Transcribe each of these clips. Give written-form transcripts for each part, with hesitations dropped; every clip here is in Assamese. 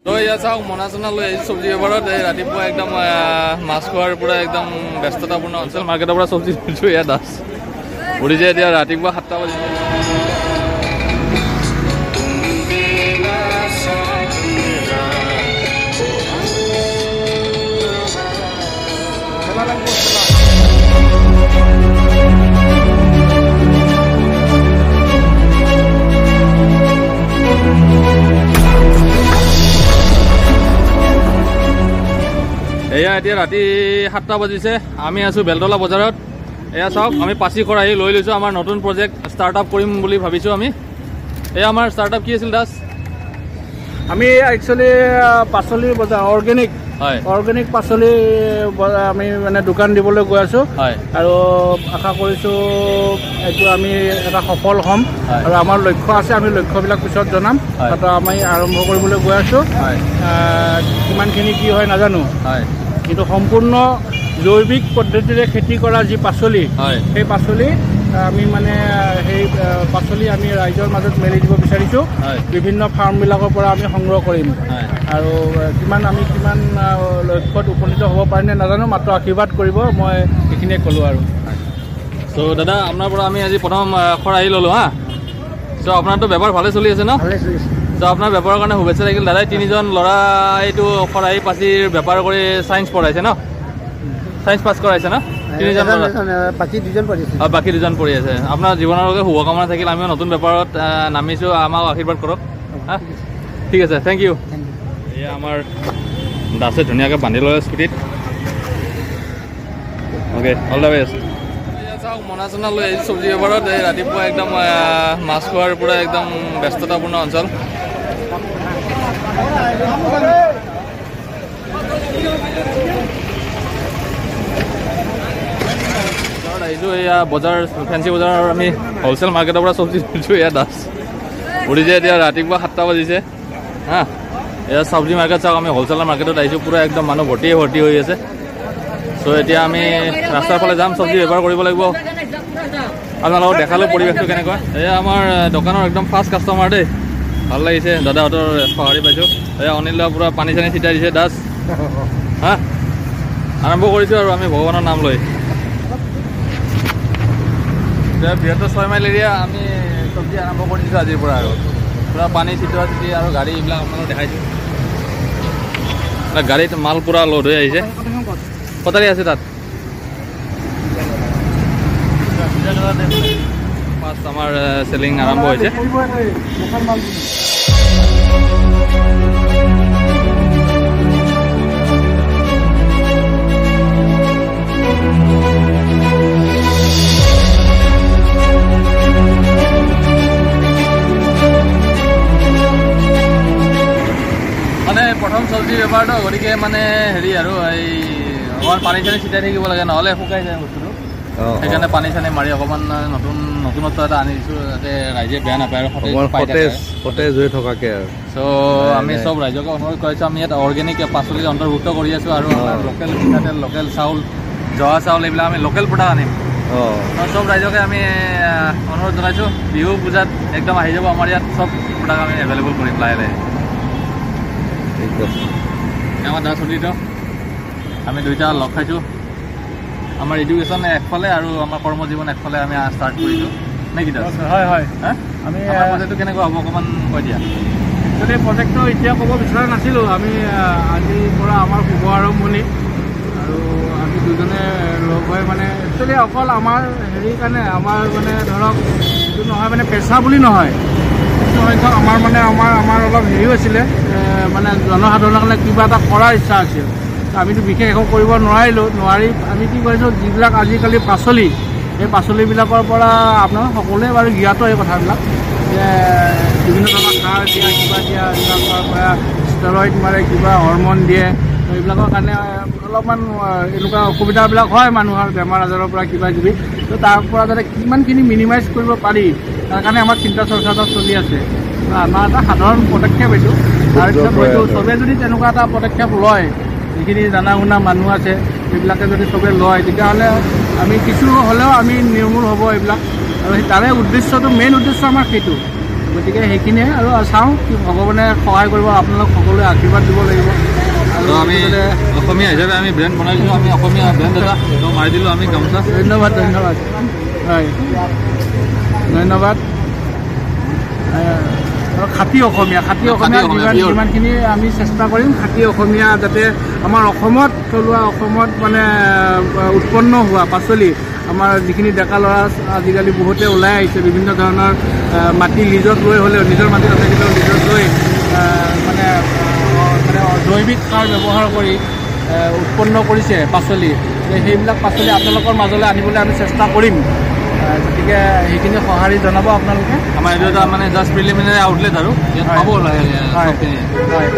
তো ইয়া চাওক মনা চনা লৈ আহিছোঁ চব্জি বেপাৰত ৰাতিপুৱা একদম মাছ খোৱাৰ পৰা একদম ব্যস্ততাপূৰ্ণ অঞ্চল মাৰ্কেটৰ পৰা চব্জি লৈছোঁ ইয়াত দাস উৰিছে এতিয়া ৰাতিপুৱা 7টা বাজিছে এয়া এতিয়া ৰাতি 7টা বাজিছে আমি আছোঁ বেলতলা বজাৰত এয়া চাওক আমি পাচি খৰাহি লৈ লৈছোঁ আমাৰ নতুন প্ৰজেক্ট ষ্টাৰ্টআপ কৰিম বুলি ভাবিছোঁ আমি এয়া আমাৰ ষ্টাৰ্টআপ কি আছিল দাস আমি একচুৱেলি পাচলিৰ বজাৰ অৰ্গেনিক পাচলি আমি মানে দোকান দিবলৈ গৈ আছোঁ আৰু আশা কৰিছোঁ এইটো আমি এটা সফল হ'ম আৰু আমাৰ লক্ষ্য আছে আমি লক্ষ্যবিলাক পিছত জনাম তাতো আমি আৰম্ভ কৰিবলৈ গৈ আছোঁ কিমানখিনি কি হয় নাজানো কিন্তু সম্পূৰ্ণ জৈৱিক পদ্ধতিৰে খেতি কৰা যি পাচলি সেই পাচলি আমি মানে সেই পাচলি আমি ৰাইজৰ মাজত মেলি দিব বিচাৰিছোঁ বিভিন্ন ফাৰ্মবিলাকৰ পৰা আমি সংগ্ৰহ কৰিম আৰু কিমান লক্ষ্যত উপনীত হ'ব পাৰিনে নাজানো মাত্ৰ আশীৰ্বাদ কৰিব মই এইখিনিয়ে ক'লোঁ আৰু চ' দাদা আপোনাৰ পৰা আমি আজি প্ৰথম খৰাহি ল'লোঁ হা চ' আপোনাৰতো বেপাৰ ভালে চলি আছে ন চ' আপোনাৰ বেপাৰৰ কাৰণে শুভেচ্ছা থাকিল দাদাই 3জন ল'ৰা এইটো খৰাহি পাচিৰ বেপাৰ কৰি চায়েন্স পঢ়াইছে ন চায়েন্স পাছ কৰাইছে ন বাকী 2জন পঢ়ি আছে আপোনাৰ জীৱনৰ বাবে শুভকামনা থাকিল আমিও নতুন বেপাৰত নামিছোঁ আমাক আশীৰ্বাদ কৰক হা ঠিক আছে থেংক ইউ এয়া আমাৰ দাসে ধুনীয়াকৈ বান্ধি ল'লে স্কুটিত অ'কে অল দ্য বেষ্ট চাওক মনা চনা লৈ আহিছোঁ চব্জি বেপাৰত ৰাতিপুৱা একদম মাছ খোৱাৰ পৰা একদম ব্যস্ততাপূৰ্ণ অঞ্চল আহিছোঁ এয়া বজাৰ ফেঞ্চি বজাৰৰ আমি হ'লচেল মাৰ্কেটৰ পৰা চব্জি লৈছোঁ এয়া দাস উৰিছে এতিয়া ৰাতিপুৱা 7টা বাজিছে হা এয়া চব্জি মাৰ্কেট চাওক আমি হ'লচেলৰ মাৰ্কেটত আহিছোঁ পূৰা একদম মানুহ ভৰ্তি হৈ আছে চ' এতিয়া আমি ৰাস্তাৰ ফালে যাম চব্জি বেপাৰ কৰিব লাগিব আপোনালোকক দেখালোঁ পৰিৱেশটো কেনেকুৱা এয়া আমাৰ দোকানৰ একদম ফাৰ্ষ্ট কাষ্টমাৰ দেই ভাল লাগিছে দাদাহঁতৰ সঁহাৰি পাইছোঁ এয়া অনিল দা পূৰা পানী চানী ছিটাই দিছে দাস হা আৰম্ভ কৰিছোঁ আৰু আমি ভগৱানৰ নাম লৈ বৃহত্তৰ 6 মাইল এৰিয়া আমি চব্জি আৰম্ভ কৰি দিছোঁ আজিৰ পৰা আৰু পূৰা পানী ছিটোৱা চিটি আৰু গাড়ী এইবিলাক আপোনালোকক দেখাইছোঁ গাড়ীত মাল পূৰা লোড হৈ আহিছে কটাৰী আছে তাত ফাৰ্ষ্ট আমাৰ চেলিং আৰম্ভ হৈছে মানে প্ৰথম চব্জি বেপাৰটো গতিকে মানে হেৰি আৰু এই অকণমান পানী চানী ছিটাই থাকিব লাগে নহ'লে শুকাই যায় বস্তুটো সেইকাৰণে পানী চানী মাৰি অকণমান নতুনত্ব এটা আনিছোঁ যাতে ৰাইজে বেয়া নাপায় আৰু সতেজ হৈ থকাকৈ আৰু চ' আমি চব ৰাইজকে অনুৰোধ কৰিছোঁ আমি ইয়াত অৰ্গেনিক পাচলি অন্তৰ্ভুক্ত কৰি আছোঁ আৰু লোকেল মিঠাতেল লোকেল চাউল জহা চাউল এইবিলাক আমি লোকেল প্ৰডাক্ট আনিম চব ৰাইজকে আমি অনুৰোধ জনাইছোঁ বিহু পূজাত একদম আহি যাব আমাৰ ইয়াত চব প্ৰডাক্ট আমি এভেইলেবল কৰিম লাহে লাহে আমাৰ দাস চলিত আমি দুইটা লগ খাইছোঁ আমাৰ এডুকেশ্যন একফালে আৰু আমাৰ কৰ্মজীৱন একফালে আমি ষ্টাৰ্ট কৰিছোঁ নে কি দাস হয় আমি প্ৰজেক্টটো কেনেকুৱা হ'ব অকণমান কৈ দিয়া একচুৱেলি প্ৰজেক্টটো এতিয়া ক'ব বিচৰা নাছিলোঁ আমি আজিৰ পৰা আমাৰ শুভ আৰম্ভণি আৰু আমি দুজনে লগ হৈ মানে একচুৱেলি অকল আমাৰ হেৰিৰ কাৰণে আমাৰ মানে ধৰক এইটো নহয় মানে পেচা বুলি নহয় কিছু সংখ্যক আমাৰ অলপ হেৰিও আছিলে মানে জনসাধাৰণৰ কাৰণে কিবা এটা কৰাৰ ইচ্ছা আছিল আমিতো বিশেষ একো কৰিব নোৱাৰি আমি কি কৰিছোঁ যিবিলাক আজিকালি পাচলি এই পাচলিবিলাকৰ পৰা আপোনাৰ সকলোৱে বাৰু জ্ঞাত এই কথাবিলাক যে বিভিন্ন ধৰণৰ সাৰ দিয়া কিবা দিয়া এইবিলাকৰ পৰা ষ্টেৰইড মাৰে কিবা হৰমন দিয়ে এইবিলাকৰ কাৰণে অলপমান এনেকুৱা অসুবিধাবিলাক হয় মানুহৰ বেমাৰ আজাৰৰ পৰা কিবা কিবি তো তাৰ পৰা যাতে কিমানখিনি মিনিমাইজ কৰিব পাৰি তাৰ কাৰণে আমাৰ চিন্তা চৰ্চা এটা চলি আছে আমাৰ এটা সাধাৰণ পদক্ষেপ এইটো তাৰপিছত হয়তো চবে যদি তেনেকুৱা এটা পদক্ষেপ লয় যিখিনি জানা শুনা মানুহ আছে সেইবিলাকে যদি চবে লয় তেতিয়াহ'লে আমি কিছু হ'লেও আমি নিৰ্মূল হ'ব এইবিলাক আৰু তাৰে উদ্দেশ্যটো মেইন উদ্দেশ্য আমাৰ সেইটো গতিকে সেইখিনিয়ে আৰু চাওঁ কি ভগৱানে সহায় কৰিব, আপোনালোক সকলোৱে আশীৰ্বাদ দিব লাগিব। আৰু আমি অসমীয়া হিচাপে আমি ব্ৰেণ্ড বনাইছোঁ, আমি অসমীয়া ব্ৰেণ্ড এটা মাৰি দিলোঁ আমি গামোচা। ধন্যবাদ ধন্যবাদ, হয় ধন্যবাদ। আৰু খাতি অসমীয়া যিমানখিনি আমি চেষ্টা কৰিম, খাতি অসমীয়া যাতে আমাৰ অসমত থলুৱা, অসমত মানে উৎপন্ন হোৱা পাচলি, আমাৰ যিখিনি ডেকা ল'ৰা আজিকালি বহুতে ওলাই আহিছে, বিভিন্ন ধৰণৰ মাটি লিজত লৈ হ'লেও, নিজৰ মাটি নাথাকিলেও লিজত লৈ মানে জৈৱিক সাৰ ব্যৱহাৰ কৰি উৎপন্ন কৰিছে পাচলি, সেইবিলাক পাচলি আপোনালোকৰ মাজলৈ আনিবলৈ আমি চেষ্টা কৰিম। গতিকে সেইখিনি সঁহাৰি জনাব আপোনালোকে। আমাৰ এইটো এটা মানে জাষ্ট প্ৰিলিমিনাৰী আউটলেট আৰু পাব লাগে। হয় হয়,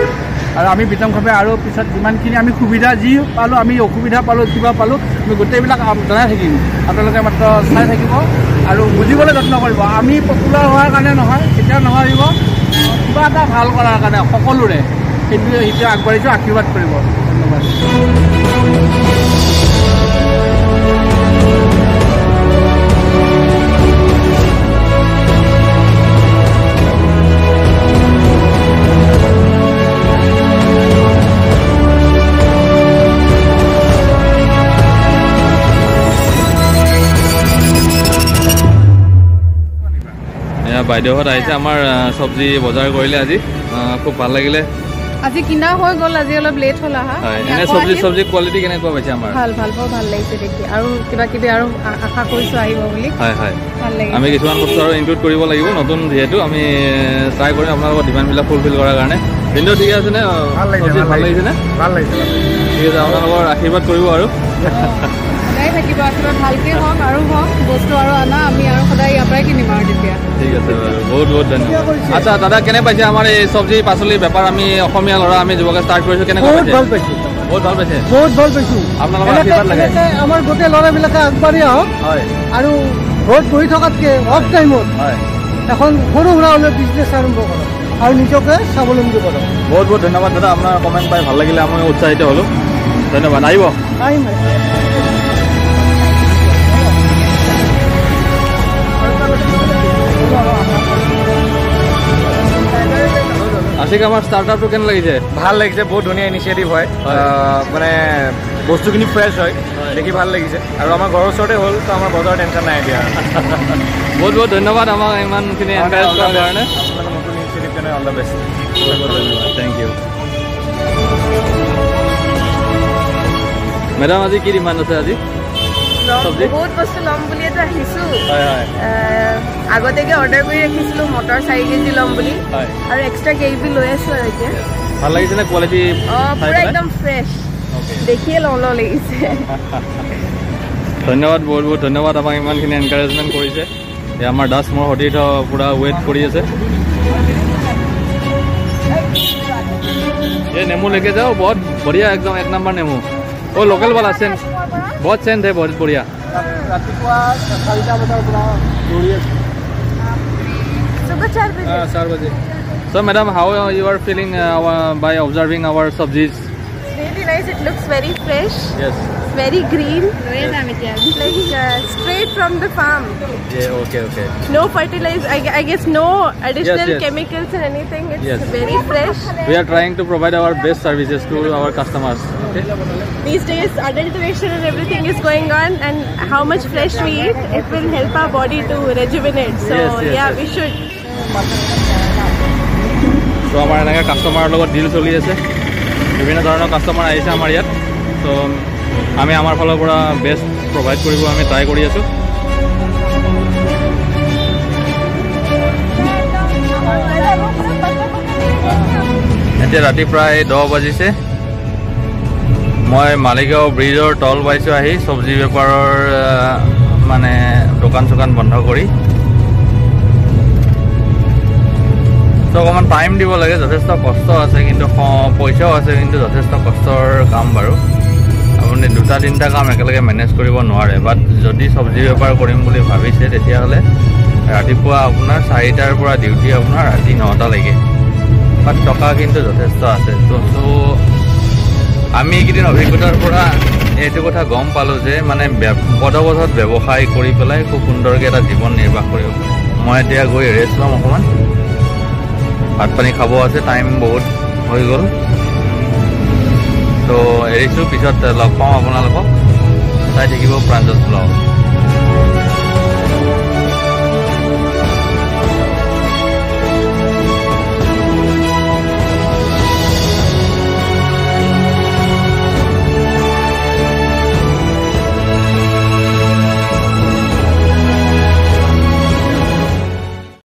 আৰু আমি বিতংভাৱে আৰু পিছত যিমানখিনি আমি সুবিধা যি পালোঁ, আমি অসুবিধা পালোঁ, কিবা পালোঁ, আমি গোটেইবিলাক জনাই থাকিম। আপোনালোকে মাত্ৰ চাই থাকিব আৰু বুজিবলৈ যত্ন কৰিব। আমি পপুলাৰ হোৱাৰ কাৰণে নহয়, কেতিয়াও নোৱাৰিব, কিবা এটা ভাল কৰাৰ কাৰণে সকলোৰে সেইটোৱে আগবাঢ়িছোঁ, আশীৰ্বাদ কৰিব। ধন্যবাদ। বাইদেউহঁত আহিছে আমাৰ চব্জি বজাৰ কৰিলে আজি, খুব ভাল লাগিলে। আজি কিনা হৈ গ'ল, আজি অলপ লেট হ'ল আহা। এনে চব্জি কোৱালিটি কেনেকুৱা পাইছে আমাৰ? ভাল লাগিছে দেখি, আৰু কিবা কিবি আৰু আশা কৰিছোঁ আহিব বুলি। হয় হয়, ভাল লাগিছে। আমি কিছুমান বস্তু আৰু ইনক্লুড কৰিব লাগিব, নতুন যিহেতু আমি ট্ৰাই কৰিম আপোনালোকৰ ডিমাণ্ডবিলাক ফুলফিল কৰাৰ কাৰণে। কিন্তু ঠিক আছে নে? ভাল লাগিছে নে? ভাল লাগিছে, ঠিক আছে, আপোনালোকৰ আশীৰ্বাদ কৰিব আৰু সদায় থাকিব আশীৰ্বাদ, ভালকৈ হওক আৰু হওক বস্তু আৰু আনা, আমি আৰু সদায় ইয়াৰ পৰাই কিনিম আৰু তেতিয়া। ঠিক আছে বাৰু, বহুত ধন্যবাদ। আচ্ছা দাদা, কেনে পাইছে আমাৰ এই চব্জি পাচলি বেপাৰ? আমি অসমীয়া ল'ৰা, আমি যুৱকে ষ্টাৰ্ট কৰিছোঁ, কেনেকুৱা পাইছে? ভাল পাইছোঁ, বহুত ভাল পাইছে, বহুত ভাল পাইছোঁ। আপোনালোকৰ আশীৰ্বাদ লাগে। আমাৰ গোটেই ল'ৰাবিলাকে আগবাঢ়ি আহক, হয়, আৰু ঘৰত বহি থকাতকৈ অফ টাইমত হয় এখন সৰু সুৰা হ'লেও বিজনেছ আৰম্ভ কৰক আৰু নিজকে স্বাৱলম্বী কৰক। বহুত ধন্যবাদ দাদা, আপোনাৰ কমেণ্ট পাই ভাল লাগিলে, আমি উৎসাহিত হ'লোঁ। ধন্যবাদ, আহিব। আশিক, আমাৰ ষ্টাৰ্টআপটো কেনে লাগিছে? ভাল লাগিছে, বহুত ধুনীয়া ইনিচিয়েটিভ হয়, মানে বস্তুখিনি ফ্ৰেছ হয়, দেখি ভাল লাগিছে, আৰু আমাৰ ঘৰৰ ওচৰতে হ'ল, তো আমাৰ বজাৰৰ টেনশ্যন নাই এতিয়া। বহুত ধন্যবাদ আমাক ইমানখিনি এনকাৰেজ কৰাৰ কাৰণে। নতুন ইনিচিয়েটিভ কাৰণে অল দ্য বেষ্ট। বহুত ধন্যবাদ, থেংক ইউ। মেডাম, আজি কি ডিমাণ্ড আছে? আজি বহুত বস্তু ল'ম বুলিয়েতো আহিছোঁ। হয় হয়, আগতীয়াকৈ অৰ্ডাৰ কৰি ৰাখিছিলোঁ মটৰ 4 কেজি ল'ম বুলি, হয়, আৰু এক্সট্ৰা কেজি লৈ আছোঁ আৰু এতিয়া। ভাল লাগিছে নে কোৱালিটি? পুৰা একদম ফ্ৰেছ, দেখিয়ে লওঁ লাগিছে। ধন্যবাদ, বহুত ধন্যবাদ, আমাক ইমানখিনি এনকাৰেজমেণ্ট কৰিছে। এই আমাৰ দাস মোৰ সতীৰ্থ পুৰা ৱেইট কৰি আছে। ये नेमू लेके जाओ, बहुत बढ़िया, एकदम 1 नंबर नेमू। वो लोकल वाला सेंट, बहुत सेंट है, बहुत बढ़िया। सुबह 4 बजे। 4 बजे। So madam, how you are feeling by observing our subjis? Really nice, it looks very fresh. Yes. Very green. Like straight from the farm. Yeah, okay. No fertilizer, I guess no additional Yes. chemicals and anything. It's Yes. very fresh. We are trying to provide our best services to our customers. Okay. These days adulteration and everything is going on, and how much flesh we eat, it will help our body to rejuvenate. So Yes. we should. So আমাৰ এনেকৈ কাষ্টমাৰৰ লগত ডিল চলি আছে, বিভিন্ন ধৰণৰ কাষ্টমাৰ আহিছে আমাৰ ইয়াত। চ' আমি আমাৰ ফালৰ পৰা বেষ্ট প্ৰভাইড কৰিব আমি ট্ৰাই কৰি আছোঁ। এতিয়া ৰাতি প্ৰায় 10 বাজিছে। মই মালিগাঁও ব্ৰিজৰ তল পাইছোঁ আহি, চব্জি বেপাৰৰ মানে দোকান চোকান বন্ধ কৰি। চ' অকণমান টাইম দিব লাগে, যথেষ্ট কষ্ট আছে, কিন্তু পইচাও আছে, কিন্তু যথেষ্ট কষ্টৰ কাম বাৰু। আপুনি 2-3টা কাম একেলগে মেনেজ কৰিব নোৱাৰে, বাট যদি চব্জি বেপাৰ কৰিম বুলি ভাবিছে তেতিয়াহ'লে ৰাতিপুৱা আপোনাৰ 4টাৰ পৰা ডিউটি আপোনাৰ ৰাতি 9টালৈকে, বাট টকা কিন্তু যথেষ্ট আছে। ত' আমি এইকেইদিন অভিজ্ঞতাৰ পৰা এইটো কথা গম পালোঁ যে মানে পদপথত ব্যৱসায় কৰি পেলাই খুব সুন্দৰকৈ এটা জীৱন নিৰ্বাহ কৰিব পাৰে। মই এতিয়া গৈ ৰেষ্ট ল'ম অকণমান, ভাত পানী খাব আছে, টাইম বহুত হৈ গ'ল। তো এৰিছোঁ, পিছত লগ পাওঁ আপোনালোকক। চাই থাকিব প্ৰাঞ্জল ব্লগ।